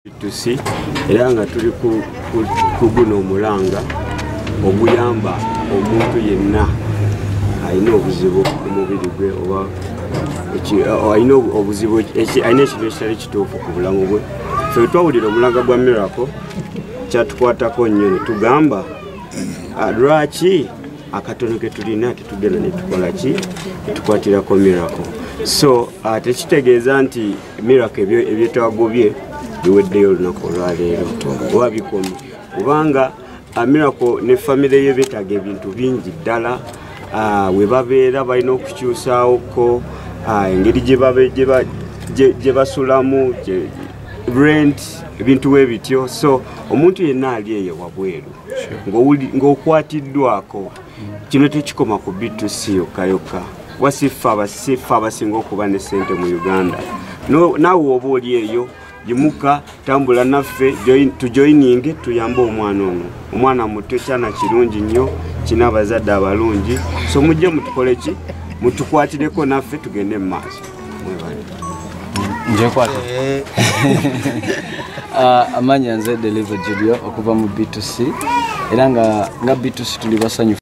tusi era nga tuli ku guno omulanga oguyamba omuntu yenna alina obuzibu ku mubiri gwe oba alina obuzibu alina ekintu ekitali kituufu ku bulamu bwe. Ffe twawulira omulanga gwa Miracle kyatukwatako nnyo ne tugamba lwaki akatono ke tulina tetugenda ne tukola ki tukwatirako Miracle. So tekitegeeza nti Miracle ebyetwagobye biweddeyo olunaku olwaleero oba bikomi kubanga Miracle ne famire ye beetaaga ebintu bingi ddala we babeera balina okukyusaawoko engeri gye basulamu rent ebintu we bityo. So omuntu yenna ali eyo wabweru ng'okwatiddwako kino tekikoma ku B2C yokka wasifa abasinga okuba ne ssente mu Uganda. Naawe oba oli eyo jimuka tambula naffe tujoininge tuyambe omwana ono. Omwana muto kyana kirungi nnyo kina abazadde abalungi. So mujje mutukole ki mutukwatireko naffe tugende mu maaso. Amanya nze Deliver Julio okuva mu B2C era nga B2C tuli basanyufu.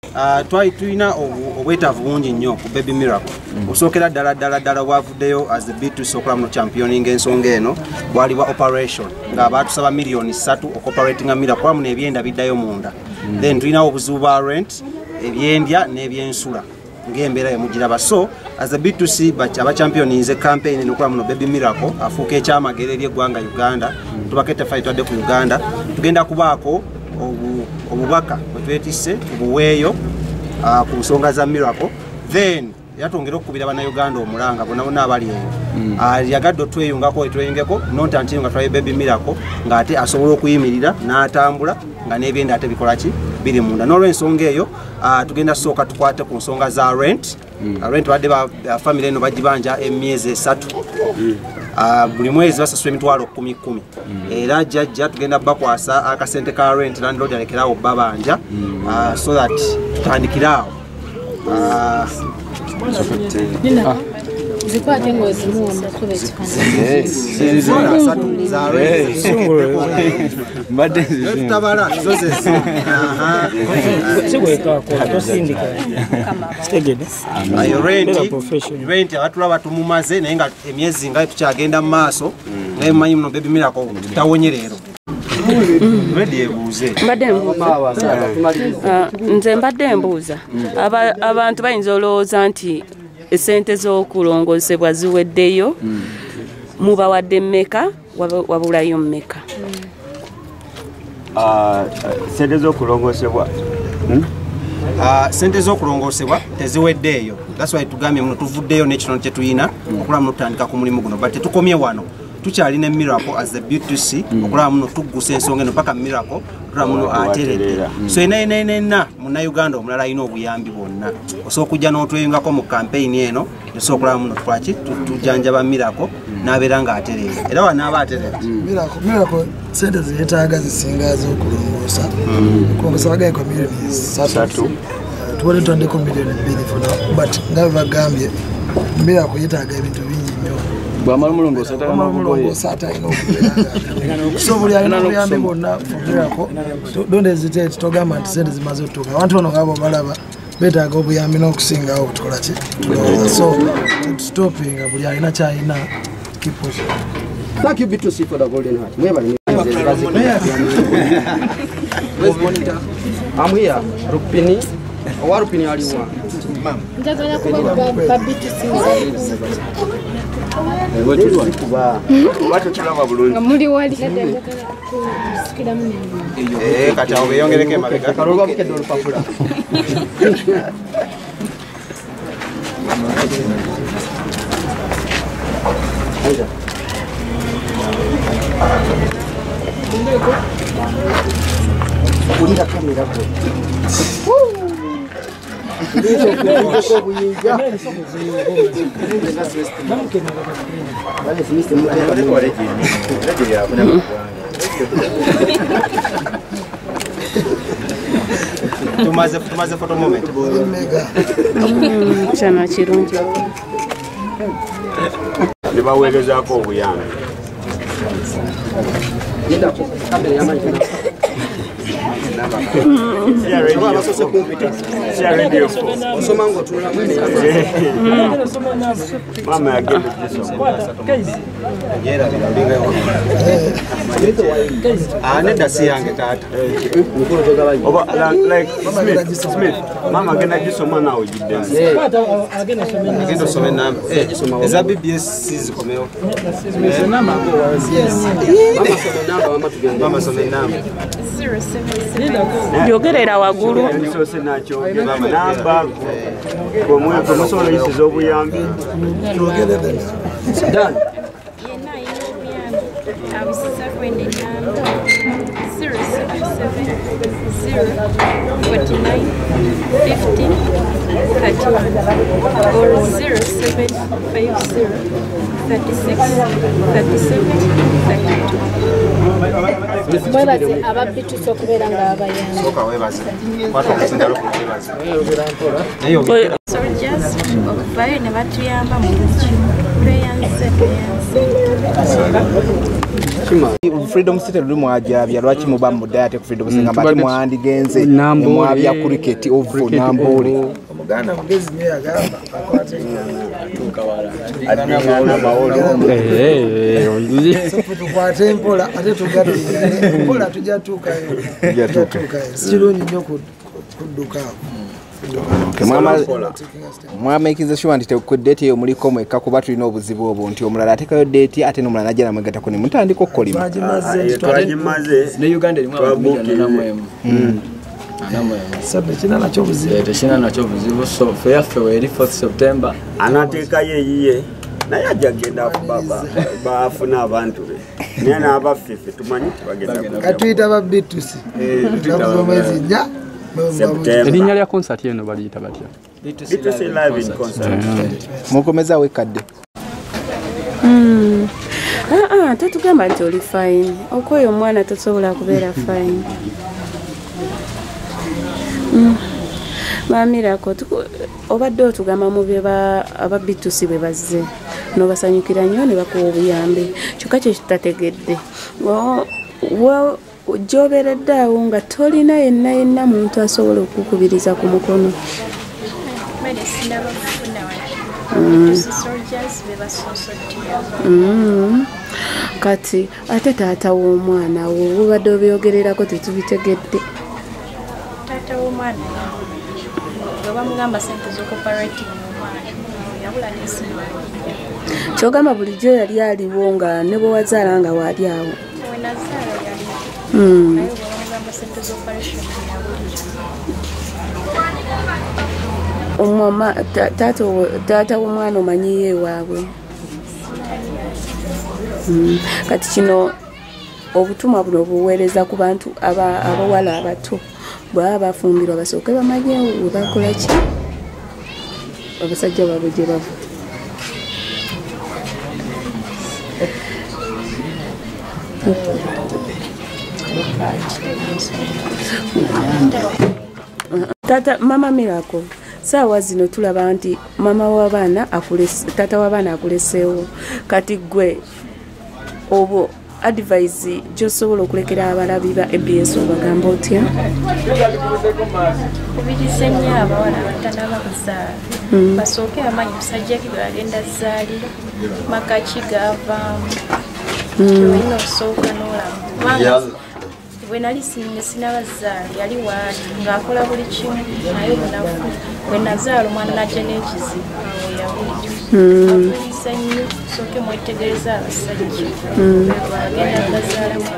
Tulina obwetaavu bungi nnyo ku Baby Miracle. Okusookera ddala bwavuddeyo as the B2C okola mu championing ensonga eno bwaliwa operation nga baatusaba miliyoni 3 okoperatinga Miracle kwamu n'ebyenda biddayo munda. Then tulina obuzibu bwa rent, ebyendya n'ebyensula ng'embeera yemugiraba. So as a B2C aba championinze campaign enokola muno Baby Miracle afuuka ekyamagero eri eggwanga Uganda. Tubakete fight wadde ku Uganda tugenda kubaako obubaka bwetwetisse tubuweeyo ku nsonga za Miracle. Then yatongera okukubira bannayuganda omulanga bonna abali eyo yagadde otweyungako etweyungeko nontanti nga twaye Baby Miracle ng'ate asobola okuyimirira n'atambula nga n'ebyenda ate bikolaki biri munda. N'olw'ensonga eyo tugenda sooka tukwate ku nsonga za rent. Rent badde family eno bagibanja emyezi 3 buli mwezi basasula emitwalo 10 era jjajja tugenda bakwasa akasente ka rent landlord alekerawo babanja so that tutandikirawo zikwate ngozimuwamba rent abatulaba tumumaze naye nga emyezi nga tukyagenda mu maaso naye mumanyi muno Baby Miracle tutawonye leero. Nze mbadde mbuuza abantu bayinza olowooza nti esente z'okulongosebwa ziweddeyo mubawadde mmeka wabulayo mmeka? Sente z'okulongosebwa sente z'okulongosebwa teziweddeeyo. That's why tugambye muno tuvuddeyo n'ekitono kye tuyina okulaba muno tutandika ku mulimu guno but tetukomye wano. Tukyalina Miracle as the B2C okulaba muno tuggusa ensonga eno paka Miracle okulaba muno ateredde. So enna munnayuganda omulala alina obuyambi bwonna osobola okujja n'otweyungako mu campaign eno osobola okulaba muno tukwaki tujanjaba Miracle n'abeera nga ateredde era wanaaba ateredde. Miracle sente zeetaaga zisinga z'okulongoosa okulongoosa bagaye kwa miliyoni 3 tubone tutandeko miliyoni 2 fona but nga bagambye Miracle yeetaaga ebintu bingi nnyo. Bwamala mulongoosa atalina okubeera so buli alina obuyambi bwonna Miracle don't hesitate togamba nti sente zimaze otuuka. Abantu bano ngabo balaba beetaaga obuyambi n'okusingawo tukola ki so stopping buli alina kyalina keep pushing. Thank you B2C for the golden heart. I'm here. Rupini. Rupini aliwa. njagala kuba ba B2C muri wali kati awo beyongereko emabega kulira kamera ko tumaze photo moment. Chana kirungi. Nibaweerezaako obuyambi. Nedda si yange taata. Smith, mama agenda gisoma naawe giddemu. Agenda osoma enamba. Eza BBS zikomewo. Mama soma enamba. Yogerera waggulu. Ebisoose nakyogera namba kwemusobola oyisiza obuyambi. Yenna ayina obuyambi abisiza kwenda enamba 077-049-50-31 or 07-56-37-32. Mwebaze ababitusi okubeera nga abayambi. Soka webaze. Kwata okusindalo ku webaze. Soldiers okuvayo ne batuyamba mu buli kimu. Kuleyanse. Freedom City luli mwajabya lwaki muba mudaya te ku Freedom City nga bati mwandigenze mwabya cricket ovu Nambole. Omuganda mugezi nnyo yagamba akwate tukwate empola ate tugatugere empola tujja tuukayo sikirungi nnyo kudduka mwamakiza sure nti ku date eyo muliko mwekka kuba tulina obuzibu obwo nti omulala atekayo date ate n'omulala najja namwegatako ne mutandika okukolima twagimaze ne Uganda erimu abamiliyoni sabbe kina nakyo buzibu tekina nakyo buzibu so feyaffe weeri 4 September anateekayo eyiye naye ajja genda bafuna abantu be naye n'abaffe ffe tumanyi tebagenda katuyita babitusi omwezi jja erinnya lya concert eno baliyita batya BTC live in concert mukomeza wekadde Tetugamba nti oli fine okwoyo omwana tosobola kubeera fine. Mamirako obadde otugamba mu bye ababitusi bwe bazze n'obasanyukira nnyo ne bakuwa obuyambi kyokka kye kitategedde gy'obeeredde awo nga tolina yenna muntu asobola okukubiriza ku mukono. Kati ate taata w'omwana wo obadde obyogererako tetubitegedde. Taata w'omwana bamugamba sente z'ocooperative omwana yabula n'esimu. Kyogamba bulijjo yali aliwo nga ne bwe wazaala nga waali awo. Wenazaala yali naye bamugamba sente z'operation omama taata w'omwana omanyiyo ewaabwe. Kati kino obutumwa buno buweereza ku bantu abawala abato bwaba bafumbirwa basooke bamanye we bakola ki abasajja baabwe gye bava. Tata mama Miracle saawa zino tulaba nti mama w'abaana tata w'abaana akuleseewo kati gwe obwo advice gy'osobola okulekera abalabi ba ABS obagamba otya? kubiriza nnyo abawala abatanaba kuzaala basooke amanyi musajja ge bagenda zaalira maka ki gaavaamu olina osooka n'olaba bwe nali sinabazaala yali waali ng'akola buli kimu naye obunafu bwe nazaala omwana najja n'ekizibu awo yawulira akubiriza nnyo sooke mwetegereza abasajja bagenda gazaalamu